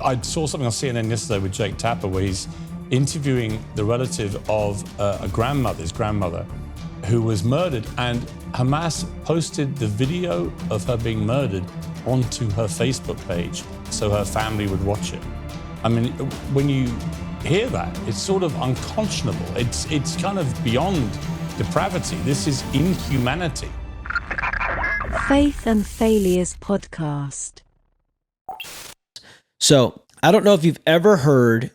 I saw something on CNN yesterday with Jake Tapper where he's interviewing the relative of his grandmother, who was murdered, and Hamas posted the video of her being murdered onto her Facebook page so her family would watch it. I mean, when you hear that, it's sort of unconscionable. It's kind of beyond depravity. This is inhumanity. Faith and Failures Podcast. So, I don't know if you've ever heard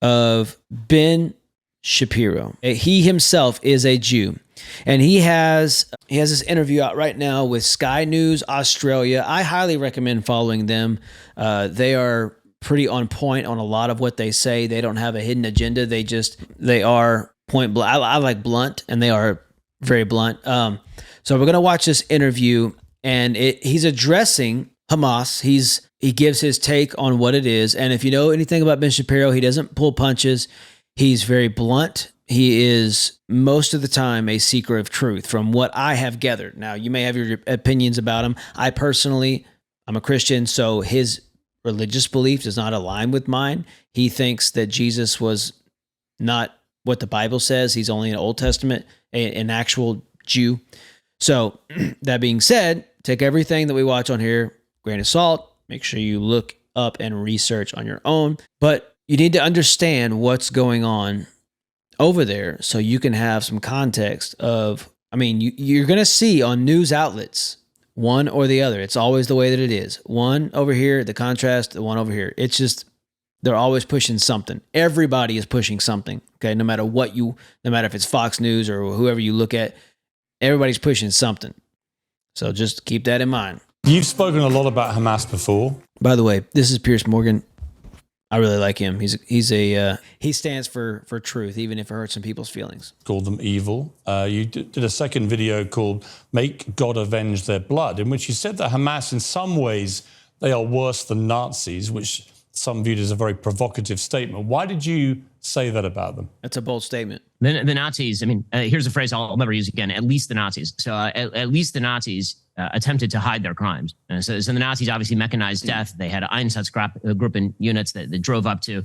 of Ben Shapiro. He himself is a Jew, and he has this interview out right now with Sky News Australia. I highly recommend following them. They are pretty on point on a lot of what they say. They don't have a hidden agenda. They are point blunt. I like blunt, and they are very blunt. So we're going to watch this interview, and he's addressing Hamas. He gives his take on what it is. And if you know anything about Ben Shapiro, he doesn't pull punches. He's very blunt. He is most of the time a seeker of truth from what I have gathered. Now, you may have your opinions about him. I'm a Christian, so his religious belief does not align with mine. He thinks that Jesus was not what the Bible says. He's only an Old Testament, an actual Jew. So that being said, take everything that we watch on here, grain of salt. Make sure you look up and research on your own. But you need to understand what's going on over there so you can have some context of, you're going to see on news outlets, one or the other. It's always the way that it is. One over here, the contrast, the one over here. It's just, they're always pushing something. Everybody is pushing something, okay? No matter if it's Fox News or whoever you look at, everybody's pushing something. So just keep that in mind. You've spoken a lot about Hamas before. By the way, this is Piers Morgan. I really like him. He stands for truth, even if it hurts some people's feelings. Called them evil. You did a second video called "Make God Avenge Their Blood," in which you said that Hamas, in some ways, they are worse than Nazis, which some viewed as a very provocative statement. Why did you say that about them? That's a bold statement. The Nazis, here's a phrase I'll never use again, at least the Nazis. So at least the Nazis attempted to hide their crimes. So the Nazis obviously mechanized death. They had Einsatzgruppen units that drove up to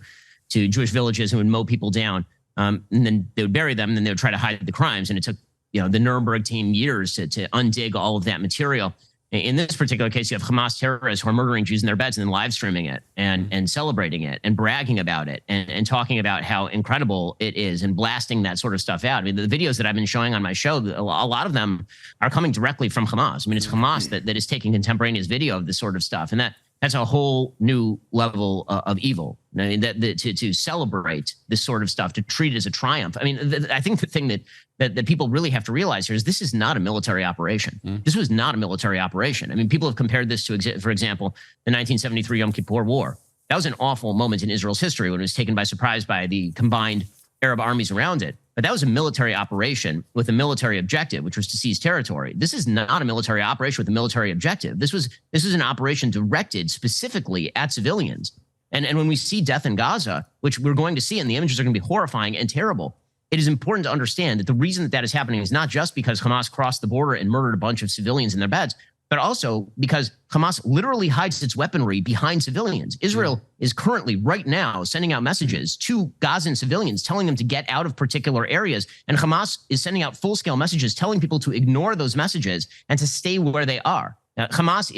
Jewish villages and would mow people down. And then they would bury them, and then they would try to hide the crimes. And it took the Nuremberg team years to undig all of that material. In this particular case, you have Hamas terrorists who are murdering Jews in their beds and then live streaming it and celebrating it and bragging about it and talking about how incredible it is and blasting that sort of stuff out. The videos that I've been showing on my show, a lot of them are coming directly from Hamas. It's Hamas that is taking contemporaneous video of this sort of stuff. And that's a whole new level of evil. To celebrate this sort of stuff, to treat it as a triumph. I think the thing that people really have to realize here is this is not a military operation. This was not a military operation. People have compared this to, for example, the 1973 Yom Kippur War. That was an awful moment in Israel's history when it was taken by surprise by the combined Arab armies around it. But that was a military operation with a military objective, which was to seize territory. This is not a military operation with a military objective. This was an operation directed specifically at civilians. And when we see death in Gaza, which we're going to see, and the images are going to be horrifying and terrible, it is important to understand that the reason that is happening is not just because Hamas crossed the border and murdered a bunch of civilians in their beds, but also because Hamas literally hides its weaponry behind civilians. Israel is currently, right now, sending out messages to Gazan civilians, telling them to get out of particular areas. And Hamas is sending out full-scale messages, telling people to ignore those messages and to stay where they are. Hamas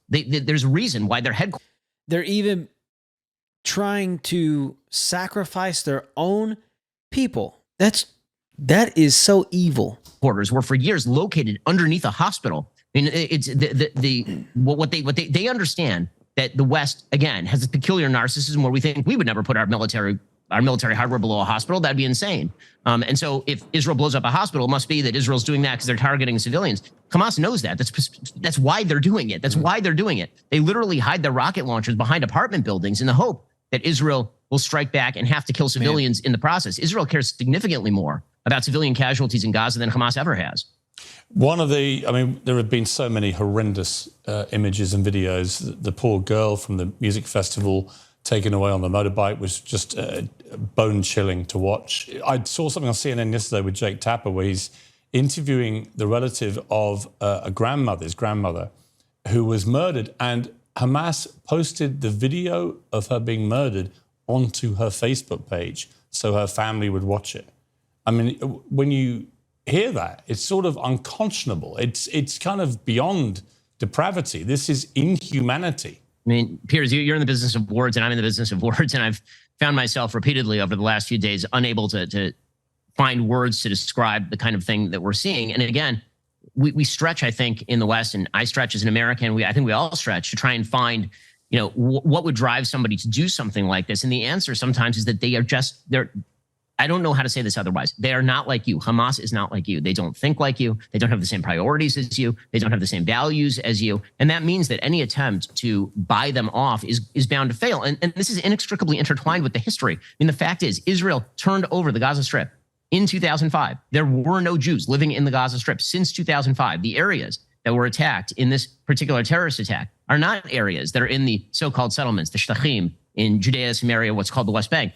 there's a reason why they're even trying to sacrifice their own people. That is so evil. Quarters were for years located underneath a hospital. It's what they understand that the West, again, has a peculiar narcissism where we think we would never put our military hardware below a hospital. That'd be insane. And so if Israel blows up a hospital, it must be that Israel's doing that because they're targeting civilians. Hamas knows that. That's why they're doing it. That's why they're doing it. They literally hide their rocket launchers behind apartment buildings in the hope that Israel will strike back and have to kill civilians in the process. Israel cares significantly more about civilian casualties in Gaza than Hamas ever has. There have been so many horrendous images and videos. The poor girl from the music festival taken away on the motorbike was just bone-chilling to watch. I saw something on CNN yesterday with Jake Tapper where he's interviewing the relative of his grandmother, who was murdered, and Hamas posted the video of her being murdered onto her Facebook page so her family would watch it. I mean, when you hear that, it's sort of unconscionable. It's kind of beyond depravity. This is inhumanity. I mean, Piers, you're in the business of words, and I'm in the business of words, and I've found myself repeatedly over the last few days unable to find words to describe the kind of thing that we're seeing. And again, we stretch, I think, in the West, and I stretch as an American. I think we all stretch to try and find, what would drive somebody to do something like this. And the answer sometimes is that they're I don't know how to say this otherwise. They are not like you. Hamas is not like you. They don't think like you. They don't have the same priorities as you. They don't have the same values as you. And that means that any attempt to buy them off is bound to fail. And this is inextricably intertwined with the history. I mean, the fact is, Israel turned over the Gaza Strip in 2005. There were no Jews living in the Gaza Strip since 2005. The areas that were attacked in this particular terrorist attack are not areas that are in the so-called settlements, the Shtachim, in Judea, Samaria, what's called the West Bank.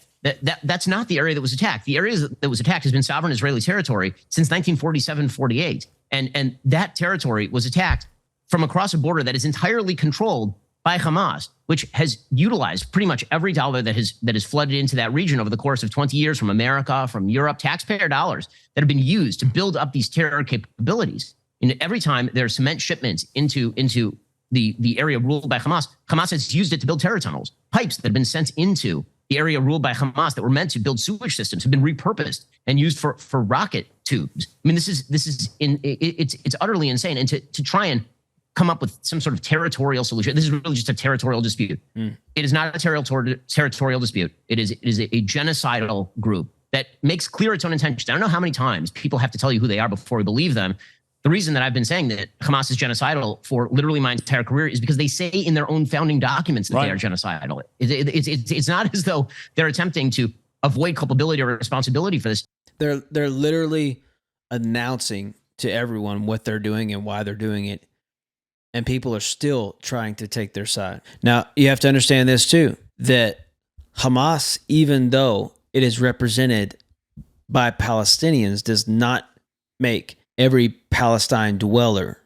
That's not the area that was attacked. The area that was attacked has been sovereign Israeli territory since 1947-48. And that territory was attacked from across a border that is entirely controlled by Hamas, which has utilized pretty much every dollar that has flooded into that region over the course of 20 years from America, from Europe, taxpayer dollars that have been used to build up these terror capabilities. And every time there are cement shipments into the area ruled by Hamas, Hamas has used it to build terror tunnels. Pipes that have been sent into the area ruled by Hamas that were meant to build sewage systems have been repurposed and used for rocket tubes. I mean, it's utterly insane. And to try and come up with some sort of territorial solution, this is really just a territorial dispute. It is not a territorial dispute. It is a genocidal group that makes clear its own intentions. I don't know how many times people have to tell you who they are before we believe them. The reason that I've been saying that Hamas is genocidal for literally my entire career is because they say in their own founding documents that they are genocidal. It's not as though they're attempting to avoid culpability or responsibility for this. They're literally announcing to everyone what they're doing and why they're doing it, and people are still trying to take their side. Now, you have to understand this too, that Hamas, even though it is represented by Palestinians, does not make every Palestine dweller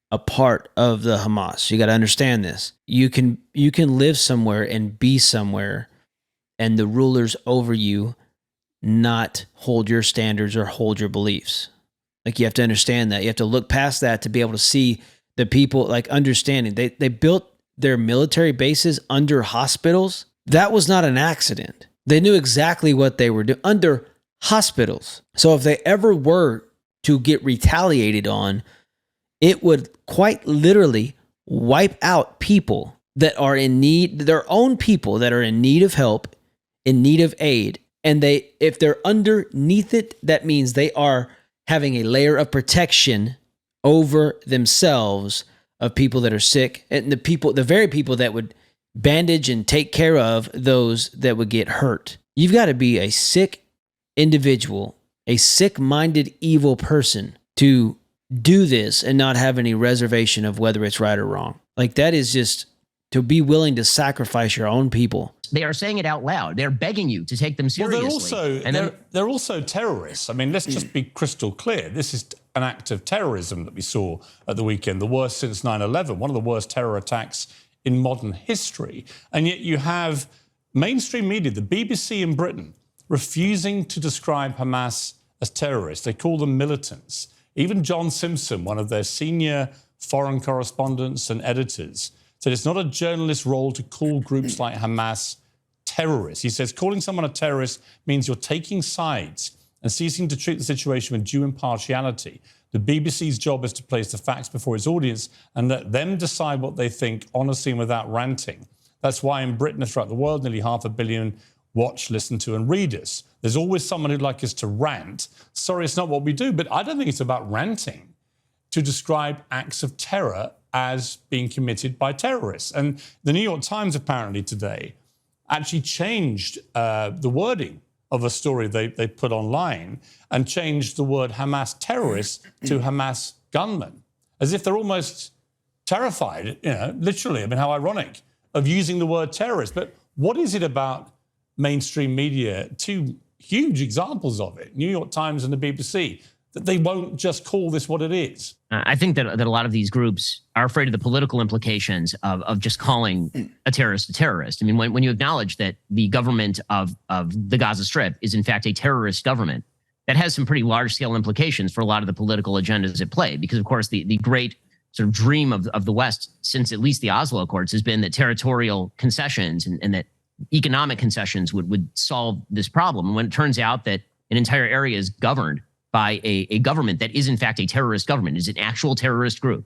a part of the Hamas. You got to understand this. You can live somewhere and be somewhere, and the rulers over you not hold your standards or hold your beliefs. Like, you have to understand that. You have to look past that to be able to see the people, like, understanding. They built their military bases under hospitals. That was not an accident. They knew exactly what they were doing under hospitals. So if they ever were to get retaliated on, it would quite literally wipe out people that are in need, their own people that are in need of help, in need of aid. And if they're underneath it, that means they are having a layer of protection over themselves of people that are sick, and the very people that would bandage and take care of those that would get hurt. You've got to be a sick individual, a sick-minded, evil person to do this and not have any reservation of whether it's right or wrong. Like, that is just to be willing to sacrifice your own people. They are saying it out loud. They're begging you to take them seriously. Well, they're also terrorists. I mean, let's just be crystal clear. This is an act of terrorism that we saw at the weekend, the worst since 9/11, one of the worst terror attacks in modern history. And yet you have mainstream media, the BBC in Britain, refusing to describe Hamas as terrorists. They call them militants. Even John Simpson, one of their senior foreign correspondents and editors, said it's not a journalist's role to call groups like Hamas terrorists. He says calling someone a terrorist means you're taking sides and ceasing to treat the situation with due impartiality. The BBC's job is to place the facts before its audience and let them decide what they think honestly and without ranting. That's why in Britain and throughout the world, nearly 500 million watch, listen to, and read us. There's always someone who'd like us to rant. Sorry, it's not what we do, but I don't think it's about ranting to describe acts of terror as being committed by terrorists. And the New York Times apparently today actually changed the wording of a story they put online and changed the word Hamas terrorists to Hamas gunmen, as if they're almost terrified, literally, I mean, how ironic, of using the word terrorist. But what is it about mainstream media? Two huge examples of it, New York Times and the BBC, that they won't just call this what it is? I think that a lot of these groups are afraid of the political implications of just calling a terrorist a terrorist. I mean, when you acknowledge that the government of the Gaza Strip is in fact a terrorist government, that has some pretty large-scale implications for a lot of the political agendas at play. Because, of course, the great sort of dream of the West since at least the Oslo Accords has been that territorial concessions and that economic concessions would solve this problem. And when it turns out that an entire area is governed by a government that is in fact a terrorist government, is an actual terrorist group,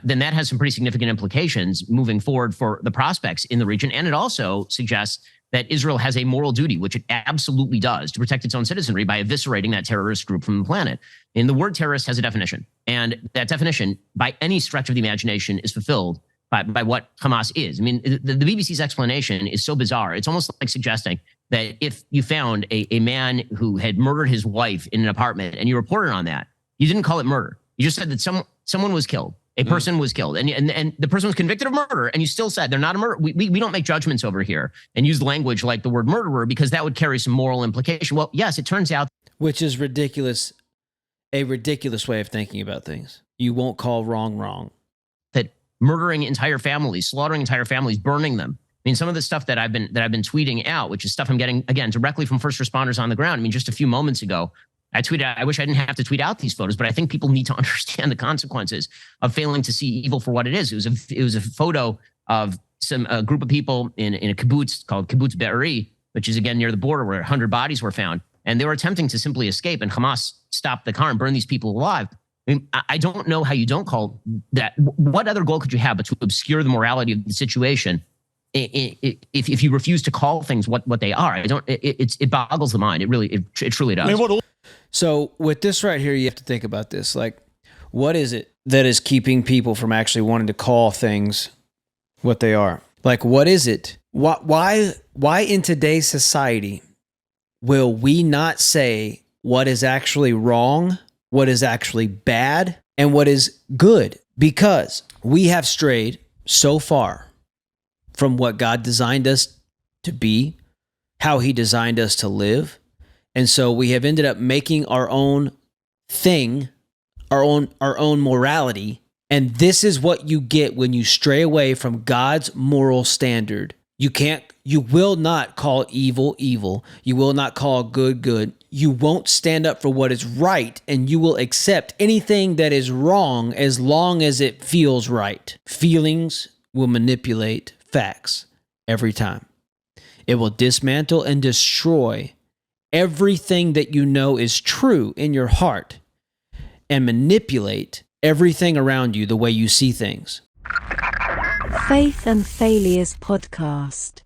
then that has some pretty significant implications moving forward for the prospects in the region. And it also suggests that Israel has a moral duty, which it absolutely does, to protect its own citizenry by eviscerating that terrorist group from the planet. And the word terrorist has a definition. And that definition, by any stretch of the imagination, is fulfilled by what Hamas is. I mean, the BBC's explanation is so bizarre. It's almost like suggesting that if you found a man who had murdered his wife in an apartment and you reported on that, you didn't call it murder. You just said that someone was killed. A person was killed, and the person was convicted of murder, and you still said they're not a murderer. We don't make judgments over here and use language like the word murderer because that would carry some moral implication. Well, yes, it turns out. Which is ridiculous, a ridiculous way of thinking about things. You won't call wrong. That murdering entire families, slaughtering entire families, burning them. I mean, some of the stuff that I've been tweeting out, which is stuff I'm getting, again, directly from first responders on the ground. I mean, just a few moments ago, I tweeted out, I wish I didn't have to tweet out these photos, but I think people need to understand the consequences of failing to see evil for what it is. It was a photo of a group of people in a kibbutz called Kibbutz Be'eri, which is again near the border where 100 bodies were found. And they were attempting to simply escape, and Hamas stopped the car and burned these people alive. I mean, I don't know how you don't call that. What other goal could you have but to obscure the morality of the situation if you refuse to call things what they are? It boggles the mind. It truly does. I mean, So with this right here, you have to think about this. Like, what is it that is keeping people from actually wanting to call things what they are? Like, what is it? Why in today's society will we not say what is actually wrong, what is actually bad, and what is good? Because we have strayed so far from what God designed us to be, how he designed us to live. And so we have ended up making our own thing, our own morality. And this is what you get when you stray away from God's moral standard. You will not call evil, evil. You will not call good, good. You won't stand up for what is right, and you will accept anything that is wrong as long as it feels right. Feelings will manipulate facts every time. It will dismantle and destroy everything that you know is true in your heart and manipulate everything around you the way you see things. Faith and Failures Podcast.